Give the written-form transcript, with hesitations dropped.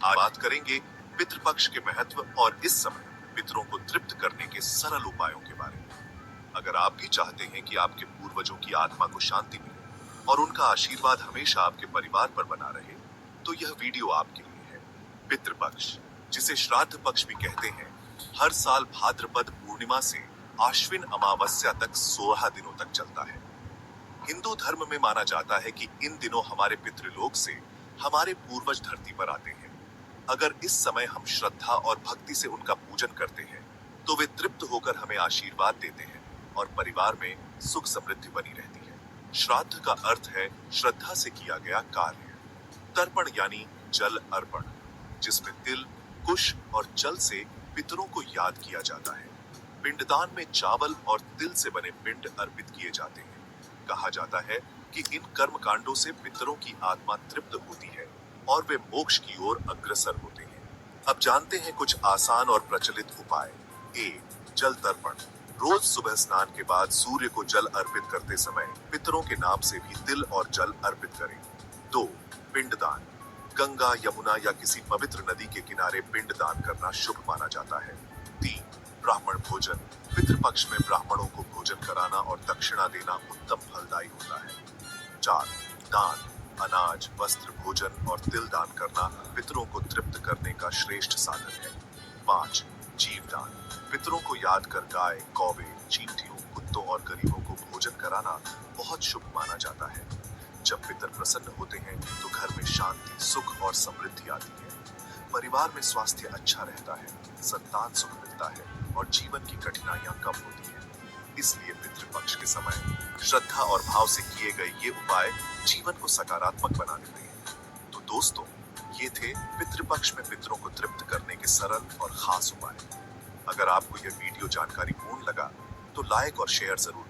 आज बात करेंगे पितृपक्ष के महत्व और इस समय पितरों को तृप्त करने के सरल उपायों के बारे में। अगर आप भी चाहते हैं कि आपके पूर्वजों की आत्मा को शांति मिले और उनका आशीर्वाद हमेशा आपके परिवार पर बना रहे, तो यह वीडियो आपके लिए है। पितृपक्ष, जिसे श्राद्ध पक्ष भी कहते हैं, हर साल भाद्रपद पूर्णिमा से आश्विन अमावस्या तक 16 दिनों तक चलता है। हिंदू धर्म में माना जाता है कि इन दिनों हमारे पितृलोक से हमारे पूर्वज धरती पर आते हैं। अगर इस समय हम श्रद्धा और भक्ति से उनका पूजन करते हैं, तो वे तृप्त होकर हमें आशीर्वाद देते हैं और परिवार में सुख समृद्धि बनी रहती है। श्राद्ध का अर्थ है श्रद्धा से किया गया कार्य। तर्पण यानी जल अर्पण, जिसमें तिल, कुश और जल से पितरों को याद किया जाता है। पिंडदान में चावल और तिल से बने पिंड अर्पित किए जाते हैं। कहा जाता है कि इन कर्म कांडों से पितरों की आत्मा तृप्त होती है और वे मोक्ष की ओर अग्रसर होते हैं। अब जानते हैं कुछ आसान और प्रचलित उपाय। जल तर्पण। रोज सुबह स्नान के बाद सूर्य को जल अर्पित करते समय पितरों के नाम से भी तिल और जल अर्पित करें। 2. पिंडदान। गंगा, यमुना या किसी पवित्र नदी के किनारे पिंडदान करना शुभ माना जाता है। 3. ब्राह्मण भोजन। पितृपक्ष में ब्राह्मणों को भोजन कराना और दक्षिणा देना उत्तम फलदायी होता है। 4. दान। अनाज, वस्त्र, भोजन और तिल दान करना पितरों को तृप्त करने का श्रेष्ठ साधन है। 5. जीवदान। पितरों को याद कर गाय, कौवे, चींटियों, कुत्तों और गरीबों को भोजन कराना बहुत शुभ माना जाता है। जब पितर प्रसन्न होते हैं तो घर में शांति, सुख और समृद्धि आती है। परिवार में स्वास्थ्य अच्छा रहता है, संतान सुख मिलता है और जीवन की कठिनाइयां कम होती हैं। इसलिए पितृपक्ष के समय श्रद्धा और भाव से किए गए ये उपाय जीवन को सकारात्मक बना देते हैं। तो दोस्तों, ये थे पितृपक्ष में पितरों को तृप्त करने के सरल और खास उपाय। अगर आपको यह वीडियो जानकारीपूर्ण लगा तो लाइक और शेयर जरूर